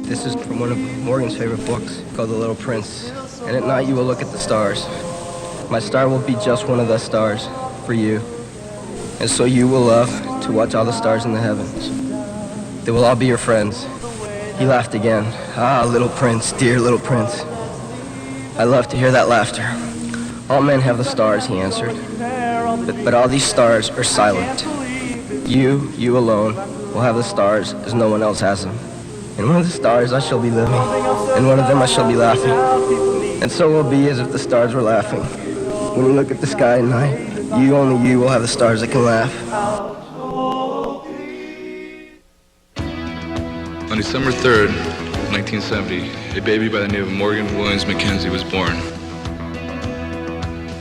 This is from one of Morgan's favorite books called The Little Prince. And at night you will look at the stars. My star will be just one of the stars for you. And so you will love to watch all the stars in the heavens. They will all be your friends. He laughed again. Ah, little prince, dear little prince. I love to hear that laughter. All men have the stars, he answered. But all these stars are silent. You alone will have the stars as no one else has them. In one of the stars I shall be living. In one of them I shall be laughing. And so will be as if the stars were laughing. When you look at the sky at night, only you will have the stars that can laugh. On December 3rd, 1970, a baby by the name of Morgan Williams McKinzie was born.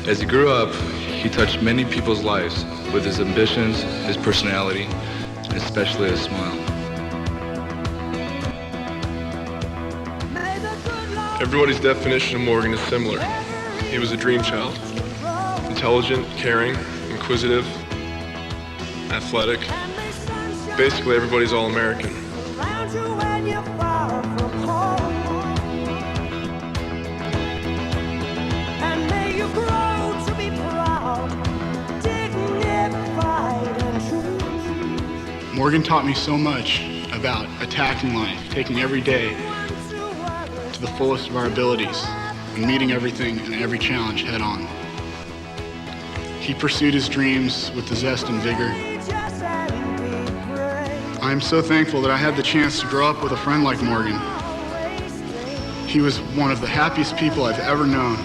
As he grew up, he touched many people's lives with his ambitions, his personality, and especially his smile. Everybody's definition of Morgan is similar. He was a dream child. Intelligent, caring, inquisitive, athletic. Basically, everybody's all-American. Morgan taught me so much about attacking life, taking every day to the fullest of our abilities, and meeting everything and every challenge head on. He pursued his dreams with the zest and vigor. I'm so thankful that I had the chance to grow up with a friend like Morgan. He was one of the happiest people I've ever known.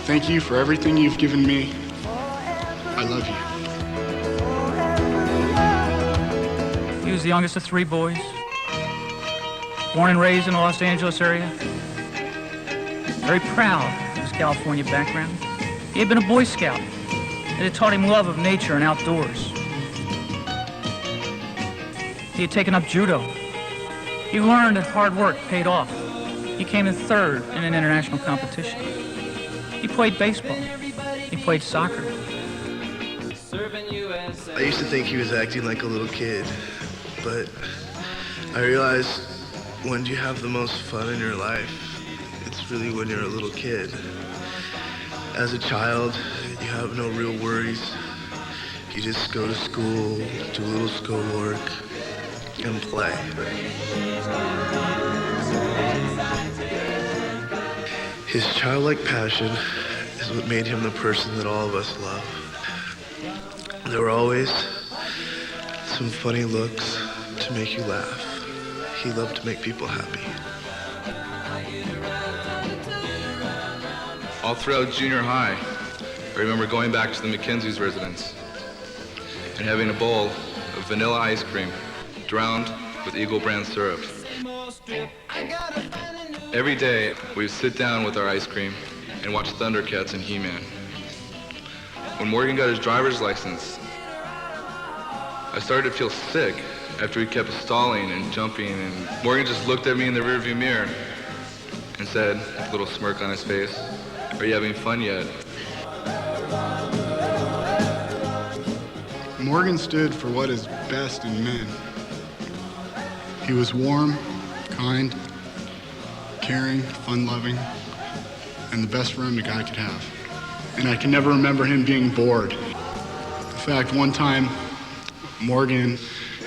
Thank you for everything you've given me. I love you. He was the youngest of 3 boys, born and raised in the Los Angeles area. Very proud of his California background. He had been a Boy Scout, and it taught him love of nature and outdoors. He had taken up judo. He learned that hard work paid off. He came in 3rd in an international competition. He played baseball. He played soccer. I used to think he was acting like a little kid, but I realized when you have the most fun in your life, it's really when you're a little kid. As a child, you have no real worries. You just go to school, do a little schoolwork, and play. His childlike passion is what made him the person that all of us love. There were always some funny looks to make you laugh. He loved to make people happy. All throughout junior high, I remember going back to the McKinsie's residence and having a bowl of vanilla ice cream drowned with Eagle brand syrup. Every day, we'd sit down with our ice cream and watch Thundercats and He-Man. When Morgan got his driver's license, I started to feel sick after he kept stalling and jumping, and Morgan just looked at me in the rearview mirror and said, with a little smirk on his face, "Are you having fun yet?" Morgan stood for what is best in men. He was warm, kind, caring, fun-loving, and the best friend a guy could have. And I can never remember him being bored. In fact, one time, Morgan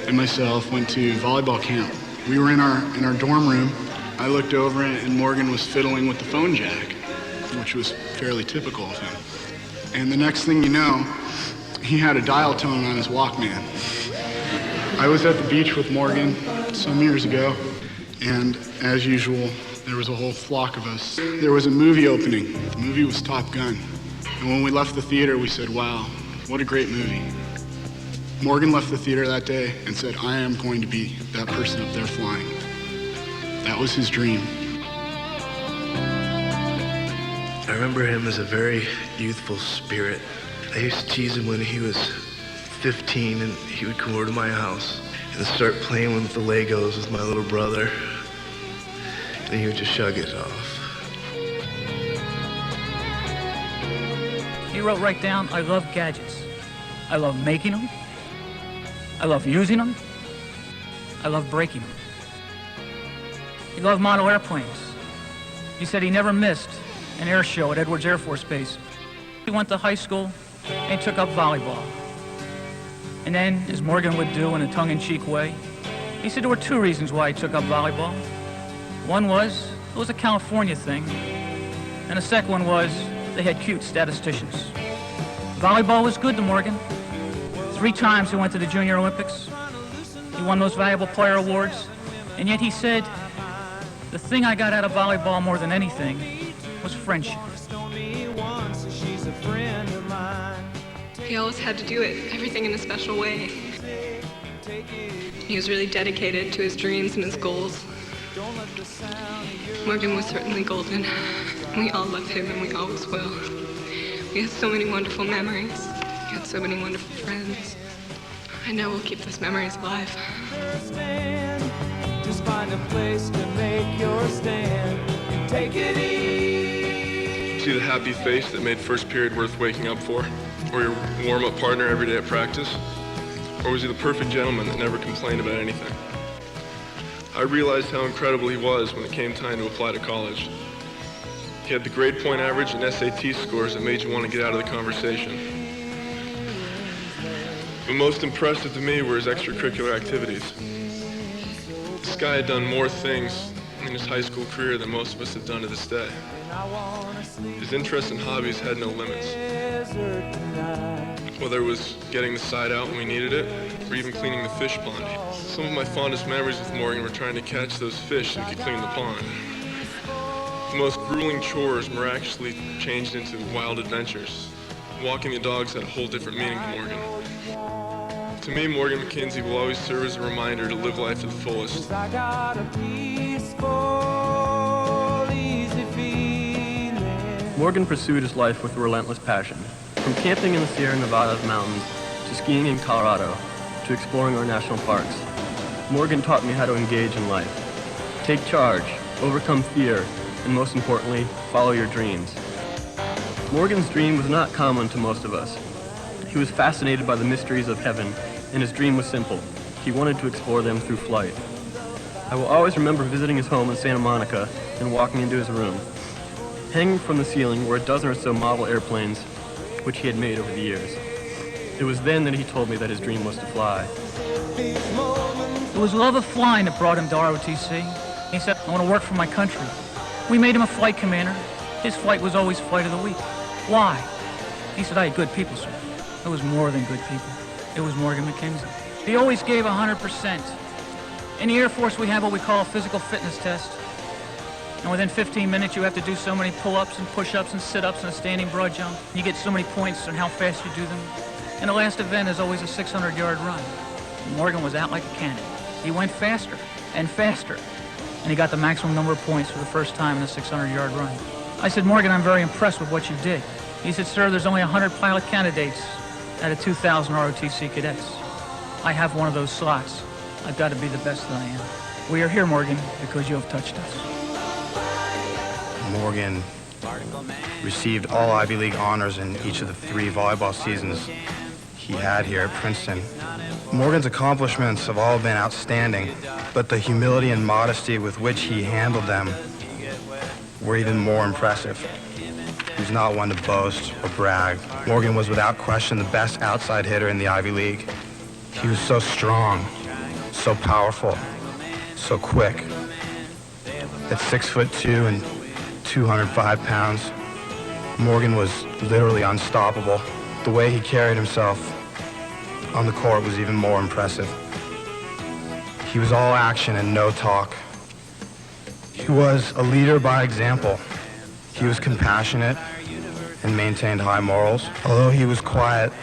and myself went to volleyball camp. We were in our dorm room. I looked over and Morgan was fiddling with the phone jack, which was fairly typical of him. And the next thing you know, he had a dial tone on his Walkman. I was at the beach with Morgan some years ago, and as usual, there was a whole flock of us. There was a movie opening. The movie was Top Gun. And when we left the theater, we said, wow, what a great movie. Morgan left the theater that day and said, I am going to be that person up there flying. That was his dream. I remember him as a very youthful spirit. I used to tease him when he was 15 and he would come over to my house and start playing with the Legos with my little brother. And he would just shrug it off. He wrote right down, I love gadgets. I love making them. I love using them. I love breaking them. He loved model airplanes. He said he never missed an air show at Edwards Air Force Base. He went to high school and took up volleyball. And then, as Morgan would do in a tongue-in-cheek way, he said there were two reasons why he took up volleyball. One was, it was a California thing. And the second one was, they had cute statisticians. Volleyball was good to Morgan. 3 times he went to the Junior Olympics. He won those valuable player awards. And yet he said, the thing I got out of volleyball more than anything was friendship. He always had to do it, everything in a special way. He was really dedicated to his dreams and his goals. Morgan was certainly golden. We all love him and we always will. We had so many wonderful memories. We had so many wonderful friends. I know we'll keep those memories alive. Just find a place to make your stand and take it easy. See the happy face that made first period worth waking up for? Or your warm-up partner every day at practice? Or was he the perfect gentleman that never complained about anything? I realized how incredible he was when it came time to apply to college. He had the grade point average and SAT scores that made you want to get out of the conversation. But most impressive to me were his extracurricular activities. This guy had done more things in his high school career than most of us have done to this day. His interests and hobbies had no limits. Whether it was getting the side out when we needed it, or even cleaning the fish pond. Some of my fondest memories with Morgan were trying to catch those fish so we could clean the pond. The most grueling chores miraculously changed into wild adventures. Walking the dogs had a whole different meaning to Morgan. To me, Morgan McKinzie will always serve as a reminder to live life to the fullest. I got a peaceful, easy feeling. Morgan pursued his life with relentless passion. From camping in the Sierra Nevada mountains, to skiing in Colorado, to exploring our national parks, Morgan taught me how to engage in life. Take charge, overcome fear, and most importantly, follow your dreams. Morgan's dream was not common to most of us. He was fascinated by the mysteries of heaven, and his dream was simple. He wanted to explore them through flight. I will always remember visiting his home in Santa Monica and walking into his room. Hanging from the ceiling were a dozen or so model airplanes which he had made over the years. It was then that he told me that his dream was to fly. It was love of flying that brought him to ROTC. He said, I want to work for my country. We made him a flight commander. His flight was always flight of the week. Why? He said, I had good people, sir. It was more than good people. It was Morgan McKinzie. He always gave 100%. In the Air Force, we have what we call a physical fitness test. And within 15 minutes, you have to do so many pull-ups and push-ups and sit-ups and a standing broad jump. You get so many points on how fast you do them. And the last event is always a 600-yard run. Morgan was out like a cannon. He went faster and faster, and he got the maximum number of points for the first time in a 600-yard run. I said, Morgan, I'm very impressed with what you did. He said, sir, there's only 100 pilot candidates out of 2,000 ROTC cadets. I have one of those slots. I've got to be the best that I am. We are here, Morgan, because you have touched us. Morgan received all Ivy League honors in each of the 3 volleyball seasons he had here at Princeton. Morgan's accomplishments have all been outstanding, but the humility and modesty with which he handled them were even more impressive. He was not one to boast or brag. Morgan was without question the best outside hitter in the Ivy League. He was so strong, so powerful, so quick. At 6'2" and 205 pounds, Morgan was literally unstoppable. The way he carried himself on the court was even more impressive. He was all action and no talk. He was a leader by example. He was compassionate and maintained high morals. Although he was quiet,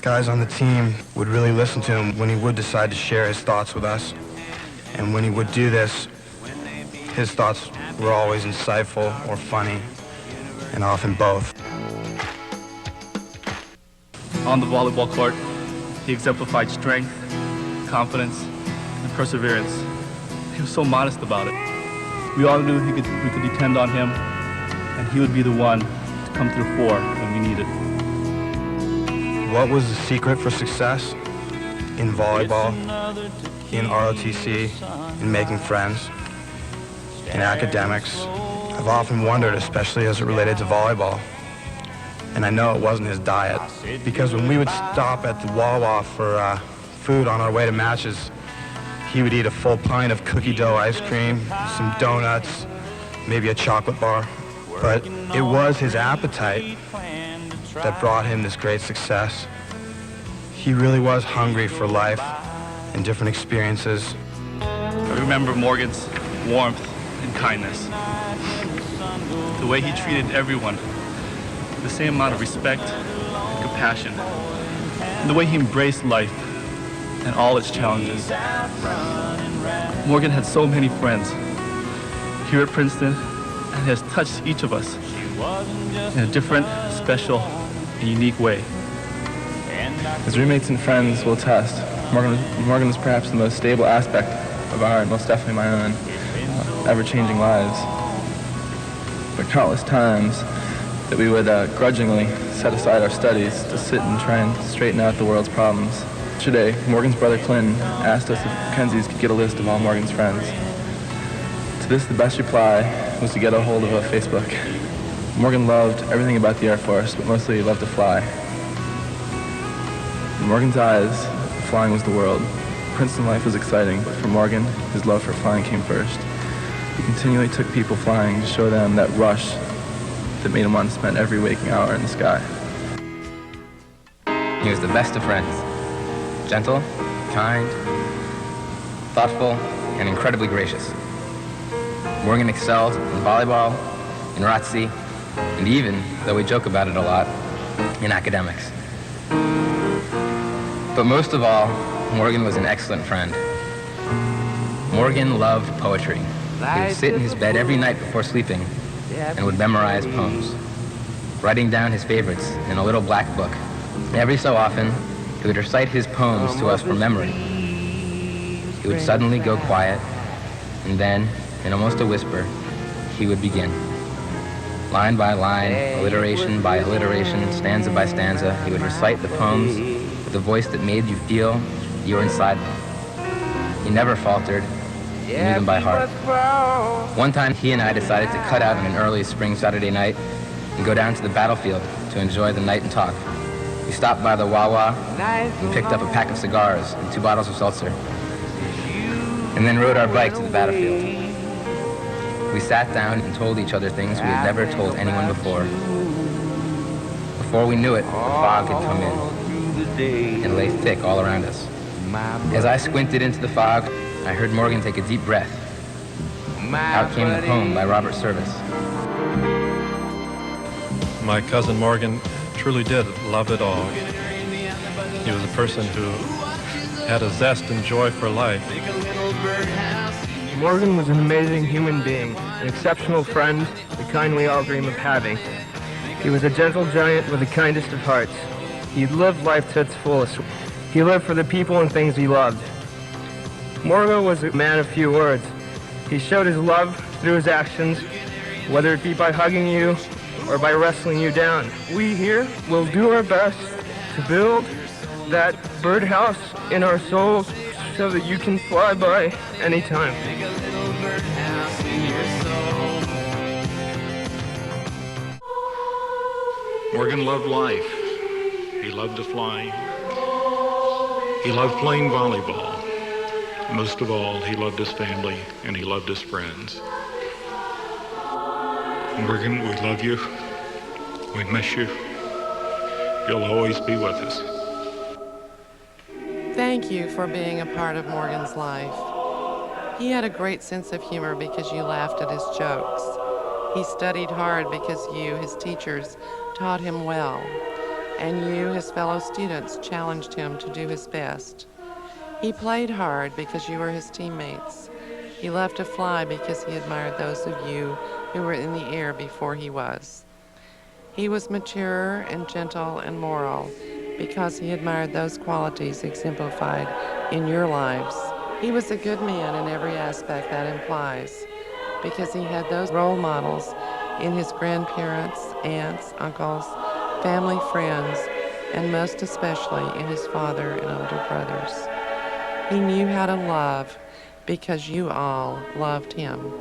guys on the team would really listen to him when he would decide to share his thoughts with us. And when he would do this, his thoughts were always insightful or funny, and often both. On the volleyball court, he exemplified strength, confidence, and perseverance. He was so modest about it. We all knew we could depend on him, and he would be the one to come through for when we needed. What was the secret for success in volleyball, in ROTC, in making friends? in academics, I've often wondered, especially as it related to volleyball. And I know it wasn't his diet, because when we would stop at the Wawa for food on our way to matches, he would eat a full pint of cookie dough ice cream, some donuts, maybe a chocolate bar. But it was his appetite that brought him this great success. He really was hungry for life and different experiences. I remember Morgan's warmth and kindness. The way he treated everyone, the same amount of respect and compassion. And the way he embraced life and all its challenges. Morgan had so many friends here at Princeton and has touched each of us in a different, special, and unique way. His roommates and friends will attest, Morgan was perhaps the most stable aspect of our, and most definitely my own, ever-changing lives. There were countless times that we would grudgingly set aside our studies to sit and try and straighten out the world's problems. Yesterday, Morgan's brother Clinton asked us if McKenzie's could get a list of all Morgan's friends. To this, the best reply was to get a hold of a Facebook. Morgan loved everything about the Air Force, but mostly he loved to fly. In Morgan's eyes, flying was the world. Princeton life was exciting, but for Morgan, his love for flying came first. He continually took people flying to show them that rush that made him want to spend every waking hour in the sky. He was the best of friends. Gentle, kind, thoughtful, and incredibly gracious. Morgan excelled in volleyball, in ROTC, and even, though we joke about it a lot, in academics. But most of all, Morgan was an excellent friend. Morgan loved poetry. He would sit in his bed every night before sleeping and would memorize poems, writing down his favorites in a little black book. Every so often, he would recite his poems to us from memory. He would suddenly go quiet, and then, in almost a whisper, he would begin. Line by line, alliteration by alliteration, stanza by stanza, he would recite the poems with a voice that made you feel you were inside them. He never faltered. He knew them by heart. One time, he and I decided to cut out on an early spring Saturday night and go down to the battlefield to enjoy the night and talk. We stopped by the Wawa and picked up a pack of cigars and 2 bottles of seltzer, and then rode our bike to the battlefield. We sat down and told each other things we had never told anyone before. Before we knew it, the fog had come in and lay thick all around us. As I squinted into the fog, I heard Morgan take a deep breath. Out came the poem by Robert Service. My cousin Morgan truly did love it all. He was a person who had a zest and joy for life. Morgan was an amazing human being, an exceptional friend, the kind we all dream of having. He was a gentle giant with the kindest of hearts. He lived life to its fullest. He lived for the people and things he loved. Morgan was a man of few words. He showed his love through his actions, whether it be by hugging you or by wrestling you down. We here will do our best to build that birdhouse in our souls so that you can fly by anytime. Morgan loved life. He loved to fly. He loved playing volleyball. Most of all, he loved his family and he loved his friends. Morgan, we love you. We miss you. You'll always be with us. Thank you for being a part of Morgan's life. He had a great sense of humor because you laughed at his jokes. He studied hard because you, his teachers, taught him well, and you, his fellow students, challenged him to do his best. He played hard because you were his teammates. He loved to fly because he admired those of you who were in the air before he was. He was mature and gentle and moral because he admired those qualities exemplified in your lives. He was a good man in every aspect that implies, because he had those role models in his grandparents, aunts, uncles, family, friends, and most especially in his father and older brothers. He knew how to love because you all loved him.